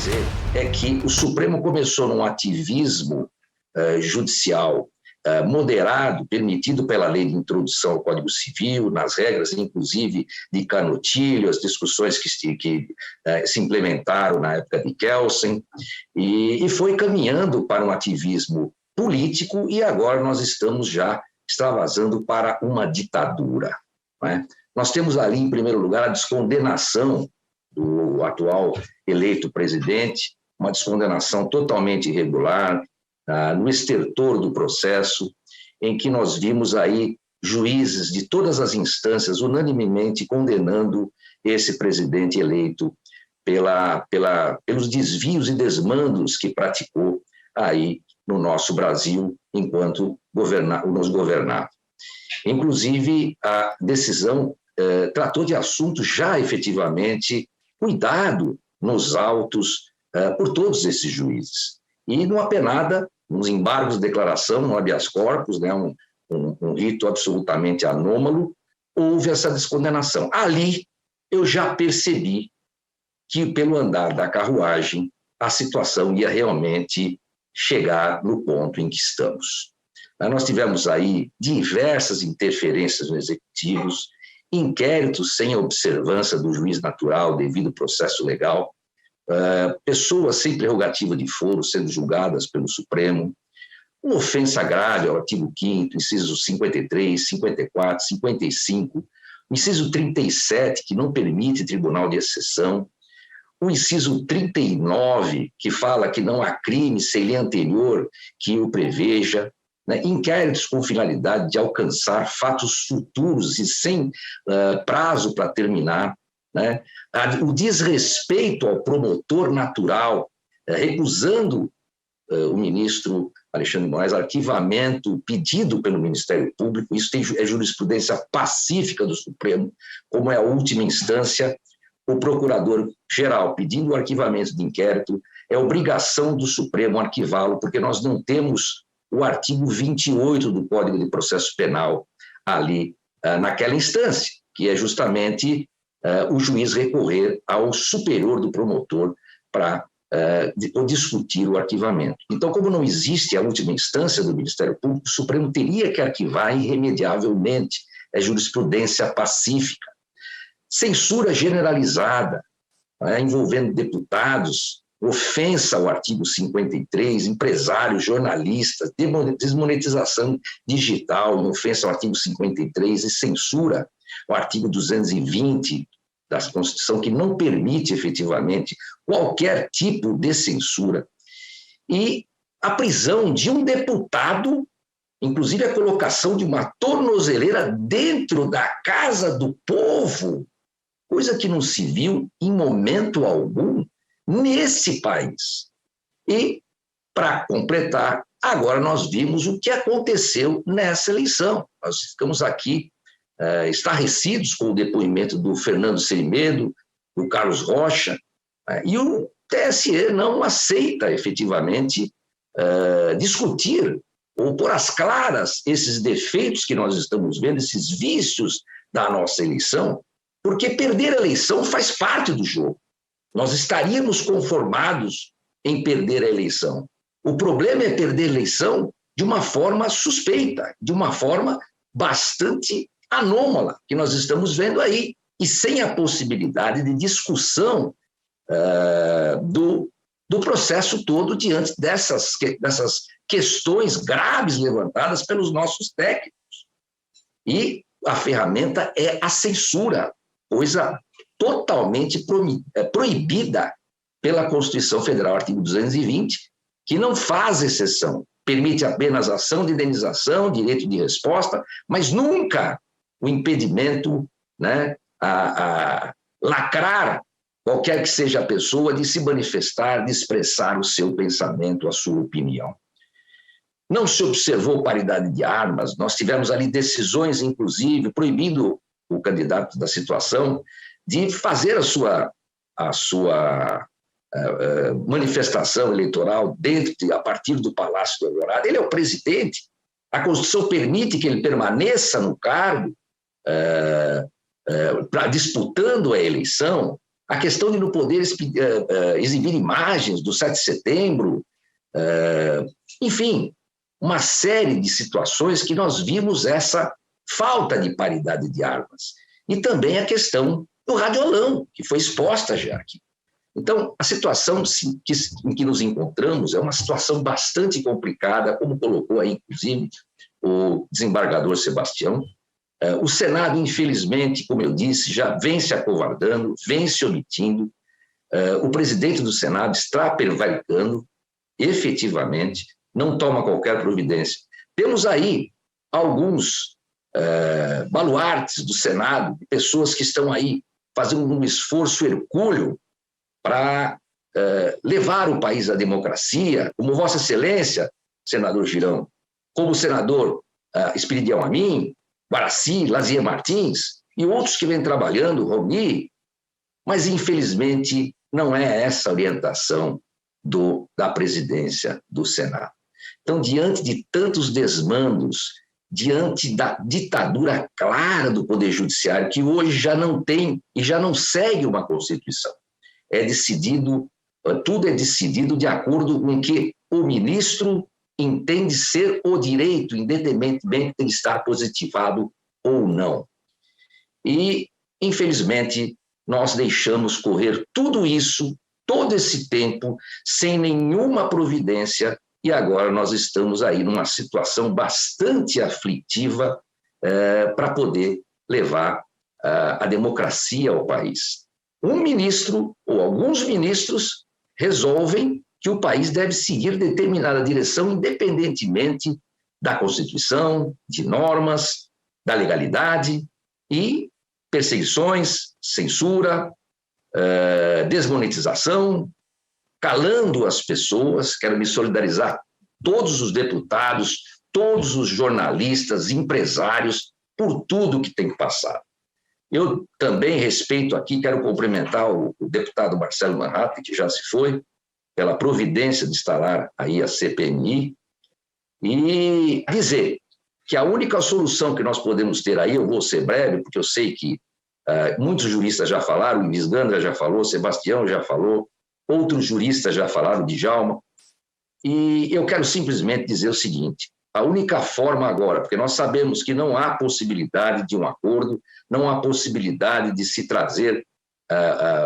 dizer é que o Supremo começou num ativismo judicial moderado, permitido pela lei de introdução ao Código Civil, nas regras, inclusive, de Canutilho, as discussões que se implementaram na época de Kelsen, e foi caminhando para um ativismo político, e agora nós estamos já extravasando para uma ditadura. Não é? Nós temos ali, em primeiro lugar, a descondenação do atual eleito presidente, uma descondenação totalmente irregular, no estertor do processo, em que nós vimos aí juízes de todas as instâncias unanimemente condenando esse presidente eleito pelos desvios e desmandos que praticou aí no nosso Brasil enquanto nos governava. Inclusive, a decisão tratou de assuntos já efetivamente cuidado nos autos por todos esses juízes. E numa penada, nos embargos de declaração, no habeas corpus, né, um rito absolutamente anômalo, houve essa descondenação. Ali eu já percebi que, pelo andar da carruagem, a situação ia realmente chegar no ponto em que estamos. Nós tivemos aí diversas interferências nos executivos, inquéritos sem observância do juiz natural devido ao processo legal, pessoas sem prerrogativa de foro sendo julgadas pelo Supremo, uma ofensa grave ao artigo 5º, inciso 53, 54, 55, o inciso 37, que não permite tribunal de exceção, o inciso 39, que fala que não há crime sem lei anterior que o preveja, né? Inquéritos com finalidade de alcançar fatos futuros e sem prazo para terminar, né? O desrespeito ao promotor natural, recusando o ministro Alexandre de Moraes arquivamento pedido pelo Ministério Público. Isso é jurisprudência pacífica do Supremo, como é a última instância. O procurador-geral pedindo o arquivamento de inquérito, é obrigação do Supremo arquivá-lo, porque nós não temos o artigo 28 do Código de Processo Penal ali naquela instância, que é justamente o juiz recorrer ao superior do promotor para discutir o arquivamento. Então, como não existe a última instância do Ministério Público, o Supremo teria que arquivar irremediavelmente. É jurisprudência pacífica. Censura generalizada, envolvendo deputados, ofensa ao artigo 53, empresários, jornalistas, desmonetização digital, ofensa ao artigo 53 e censura ao artigo 220 da Constituição, que não permite efetivamente qualquer tipo de censura. E a prisão de um deputado, inclusive a colocação de uma tornozeleira dentro da casa do povo, coisa que não se viu em momento algum nesse país. E, para completar, agora nós vimos o que aconteceu nessa eleição. Nós ficamos aqui estarrecidos com o depoimento do Fernando Serimedo, do Carlos Rocha, e o TSE não aceita efetivamente discutir ou pôr às claras esses defeitos que nós estamos vendo, esses vícios da nossa eleição, porque perder a eleição faz parte do jogo. Nós estaríamos conformados em perder a eleição. O problema é perder a eleição de uma forma suspeita, de uma forma bastante anômala, que nós estamos vendo aí, e sem a possibilidade de discussão do processo todo diante dessas questões graves levantadas pelos nossos técnicos. E a ferramenta é a censura, coisa totalmente proibida pela Constituição Federal, artigo 220, que não faz exceção, permite apenas ação de indenização, direito de resposta, mas nunca o impedimento, né, a lacrar qualquer que seja a pessoa de se manifestar, de expressar o seu pensamento, a sua opinião. Não se observou paridade de armas, nós tivemos ali decisões, inclusive, proibindo o candidato da situação de fazer a sua manifestação eleitoral a partir do Palácio do Alvorada. Ele é o presidente, a Constituição permite que ele permaneça no cargo disputando a eleição, a questão de não poder exibir imagens do 7 de setembro, enfim, uma série de situações que nós vimos essa falta de paridade de armas. E também a questão do radiolão, que foi exposta já aqui. Então, a situação em que nos encontramos é uma situação bastante complicada, como colocou aí, inclusive, o desembargador Sebastião. O Senado, infelizmente, como eu disse, já vem se acovardando, vem se omitindo. O presidente do Senado está prevaricando, efetivamente, não toma qualquer providência. Temos aí alguns baluartes do Senado, pessoas que estão aí fazendo um esforço hercúleo para levar o país à democracia, como Vossa Excelência, senador Girão, como o senador Espiridião Amin, Guaraci, Lazier Martins e outros que vêm trabalhando, Roni, mas infelizmente não é essa a orientação da presidência do Senado. Então, diante de tantos desmandos, diante da ditadura clara do Poder Judiciário, que hoje já não tem e já não segue uma Constituição, tudo é decidido de acordo com o que o ministro entende ser o direito, independentemente de estar positivado ou não. E, infelizmente, nós deixamos correr tudo isso, todo esse tempo, sem nenhuma providência, e agora nós estamos aí numa situação bastante aflitiva para poder levar a democracia ao país. Um ministro, ou alguns ministros, resolvem que o país deve seguir determinada direção, independentemente da Constituição, de normas, da legalidade, e perseguições, censura, desmonetização, calando as pessoas. Quero me solidarizar todos os deputados, todos os jornalistas, empresários, por tudo que tem passado. Eu também respeito aqui, quero cumprimentar o deputado Marcelo Manhattan, que já se foi, pela providência de instalar aí a CPMI, e dizer que a única solução que nós podemos ter aí, eu vou ser breve, porque eu sei que muitos juristas já falaram, o Luiz Gandra já falou, Sebastião já falou, outros juristas já falaram, Djalma, e eu quero simplesmente dizer o seguinte: a única forma agora, porque nós sabemos que não há possibilidade de um acordo, não há possibilidade de se trazer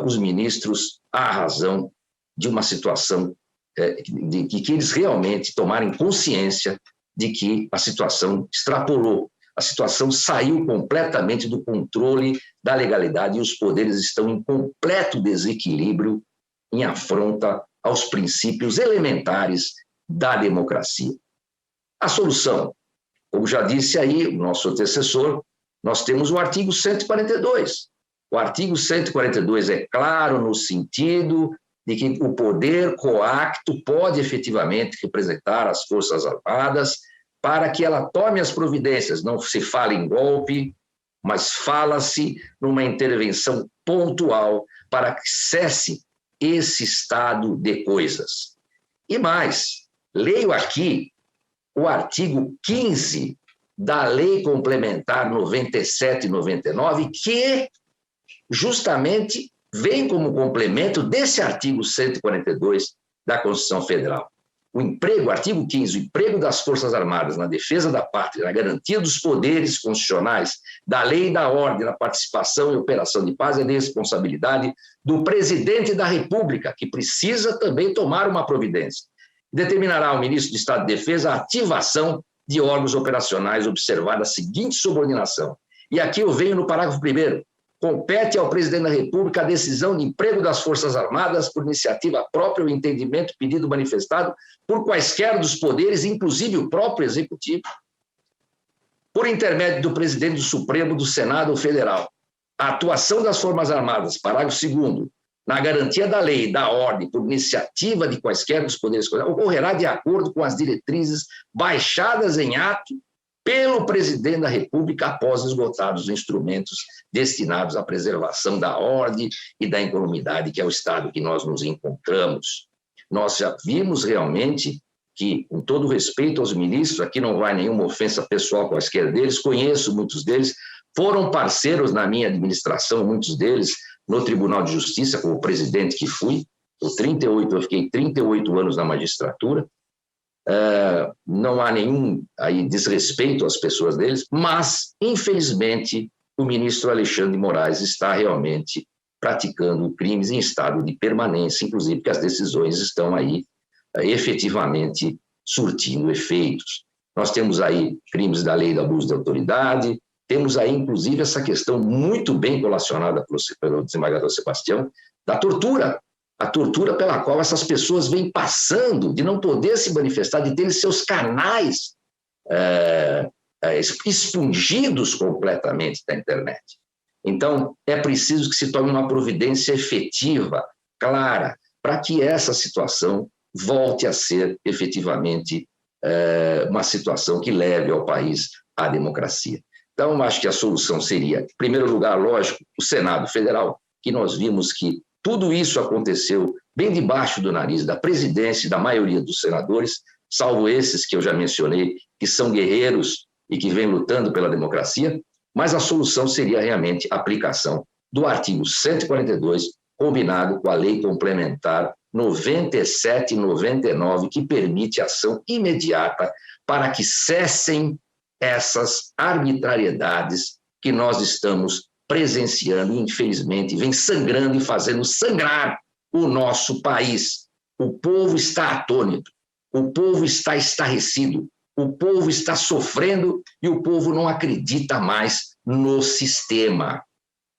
os ministros à razão de uma situação de que eles realmente tomarem consciência de que a situação extrapolou, a situação saiu completamente do controle da legalidade e os poderes estão em completo desequilíbrio, em afronta aos princípios elementares da democracia. A solução, como já disse aí o nosso antecessor, nós temos o artigo 142. O artigo 142 é claro no sentido de que o poder coacto pode efetivamente representar as Forças Armadas para que ela tome as providências. Não se fala em golpe, mas fala-se numa intervenção pontual para que cesse esse estado de coisas. E mais, leio aqui o artigo 15 da Lei Complementar 97 e 99, que justamente vem como complemento desse artigo 142 da Constituição Federal. O emprego, artigo 15, o emprego das Forças Armadas na defesa da pátria, na garantia dos poderes constitucionais, da lei e da ordem, na participação e operação de paz é de responsabilidade do presidente da República, que precisa também tomar uma providência. Determinará ao ministro de Estado de Defesa a ativação de órgãos operacionais, observada a seguinte subordinação. E aqui eu venho no parágrafo 1º. Compete ao presidente da República a decisão de emprego das Forças Armadas por iniciativa própria ou entendimento pedido manifestado por quaisquer dos poderes, inclusive o próprio Executivo, por intermédio do presidente do Supremo, do Senado Federal. A atuação das Forças Armadas, parágrafo 2º, na garantia da lei e da ordem por iniciativa de quaisquer dos poderes, ocorrerá de acordo com as diretrizes baixadas em ato pelo presidente da República após esgotados os instrumentos destinados à preservação da ordem e da incolumidade, que é o estado que nós nos encontramos. Nós já vimos realmente que, com todo respeito aos ministros, aqui não vai nenhuma ofensa pessoal quaisquer deles, conheço muitos deles, foram parceiros na minha administração, muitos deles, no Tribunal de Justiça, como presidente que fui. Eu fiquei 38 anos na magistratura. Não há nenhum aí desrespeito às pessoas deles, mas, infelizmente, o ministro Alexandre de Moraes está realmente praticando crimes em estado de permanência, inclusive que as decisões estão aí efetivamente surtindo efeitos. Nós temos aí crimes da lei do abuso de autoridade, temos aí, inclusive, essa questão muito bem colacionada pelo desembargador Sebastião, da tortura, a tortura pela qual essas pessoas vêm passando, de não poder se manifestar, de terem seus canais expungidos completamente da internet. Então, é preciso que se tome uma providência efetiva, clara, para que essa situação volte a ser efetivamente uma situação que leve ao país à democracia. Então, acho que a solução seria, em primeiro lugar, lógico, o Senado Federal, que nós vimos que tudo isso aconteceu bem debaixo do nariz da presidência e da maioria dos senadores, salvo esses que eu já mencionei, que são guerreiros e que vêm lutando pela democracia, mas a solução seria realmente a aplicação do artigo 142, combinado com a Lei Complementar 97 e 99, que permite ação imediata para que cessem essas arbitrariedades que nós estamos presenciando e, infelizmente, vem sangrando e fazendo sangrar o nosso país. O povo está atônito, o povo está estarrecido, o povo está sofrendo e o povo não acredita mais no sistema.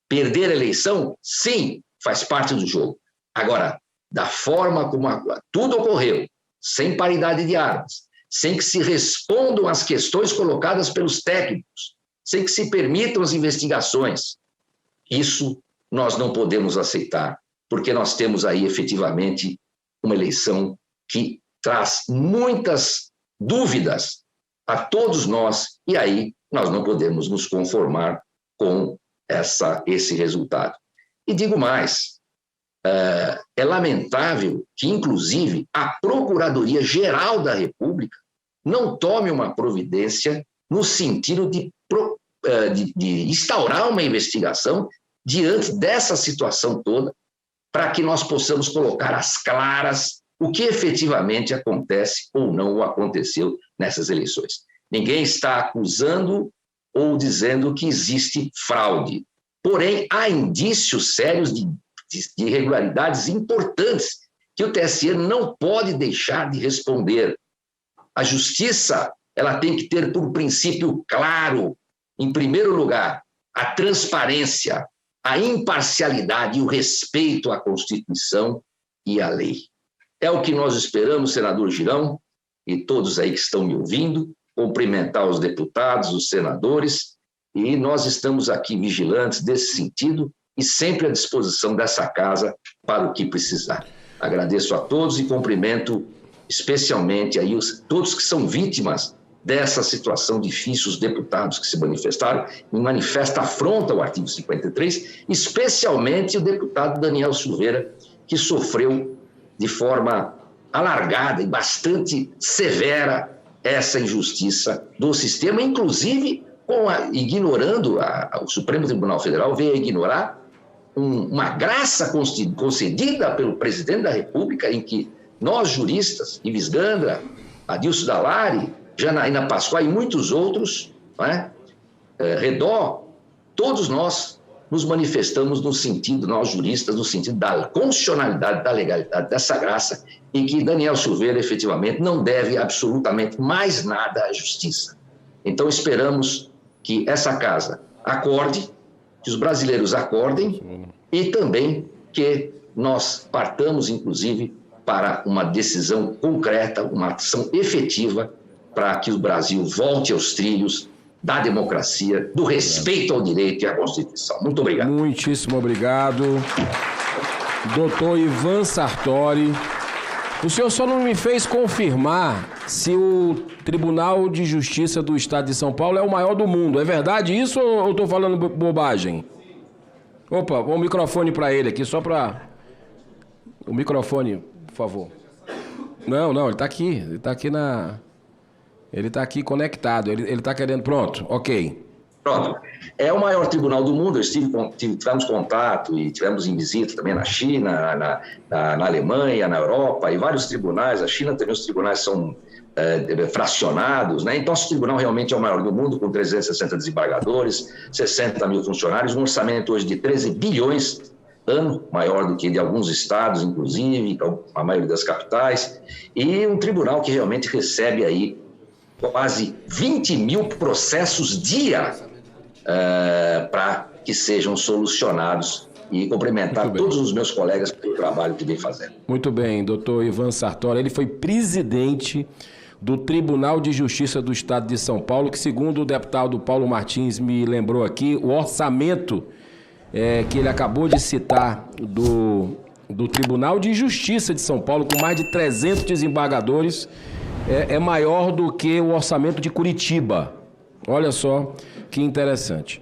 Perder a eleição, sim, faz parte do jogo. Agora, da forma como tudo ocorreu, sem paridade de armas, sem que se respondam às questões colocadas pelos técnicos, sem que se permitam as investigações, isso nós não podemos aceitar, porque nós temos aí efetivamente uma eleição que traz muitas dúvidas a todos nós, e aí nós não podemos nos conformar com esse resultado. E digo mais, é lamentável que, inclusive, a Procuradoria-Geral da República não tome uma providência no sentido de instaurar uma investigação diante dessa situação toda, para que nós possamos colocar às claras o que efetivamente acontece ou não aconteceu nessas eleições. Ninguém está acusando ou dizendo que existe fraude. Porém, há indícios sérios de irregularidades importantes que o TSE não pode deixar de responder. A justiça, ela tem que ter por princípio claro, em primeiro lugar, a transparência, a imparcialidade e o respeito à Constituição e à lei. É o que nós esperamos, senador Girão, e todos aí que estão me ouvindo, cumprimentar os deputados, os senadores, e nós estamos aqui vigilantes desse sentido e sempre à disposição dessa casa para o que precisar. Agradeço a todos e cumprimento especialmente aí todos que são vítimas dessa situação difícil, os deputados que se manifestaram, em manifesta afronta ao artigo 53, especialmente o deputado Daniel Silveira, que sofreu de forma alargada e bastante severa essa injustiça do sistema, inclusive ignorando, o Supremo Tribunal Federal veio a ignorar uma graça concedida pelo presidente da República, em que nós, juristas, Ives Gandra, Adilson Dallari, Janaína Pascoal e muitos outros, Redó, todos nós nos manifestamos no sentido, nós juristas, no sentido da constitucionalidade, da legalidade dessa graça, e que Daniel Silveira, efetivamente, não deve absolutamente mais nada à justiça. Então, esperamos que essa casa acorde, que os brasileiros acordem e também que nós partamos, inclusive, para uma decisão concreta, uma ação efetiva para que o Brasil volte aos trilhos da democracia, do respeito ao direito e à Constituição. Muito obrigado. Muitíssimo obrigado. Doutor Ivan Sartori, o senhor só não me fez confirmar se o Tribunal de Justiça do Estado de São Paulo é o maior do mundo. É verdade isso ou eu estou falando bobagem? Opa, um microfone para ele aqui, só para... O microfone, por favor. Não, ele está aqui. Ele está aqui conectado. Ele está querendo... Pronto, ok. Pronto. É o maior tribunal do mundo. Tivemos contato e tivemos em visita também na China, na Alemanha, na Europa, e vários tribunais. A China também, os tribunais são fracionados, né? Então, nosso tribunal realmente é o maior do mundo, com 360 desembargadores, 60 mil funcionários, um orçamento hoje de 13 bilhões ano, maior do que de alguns estados, inclusive, a maioria das capitais, e um tribunal que realmente recebe aí quase 20 mil processos dia para que sejam solucionados, e cumprimentar todos os meus colegas pelo trabalho que vem fazendo. Muito bem, doutor Ivan Sartori, ele foi presidente do Tribunal de Justiça do Estado de São Paulo, que, segundo o deputado Paulo Martins me lembrou aqui, o orçamento que ele acabou de citar do Tribunal de Justiça de São Paulo, com mais de 300 desembargadores, é maior do que o orçamento de Curitiba. Olha só que interessante.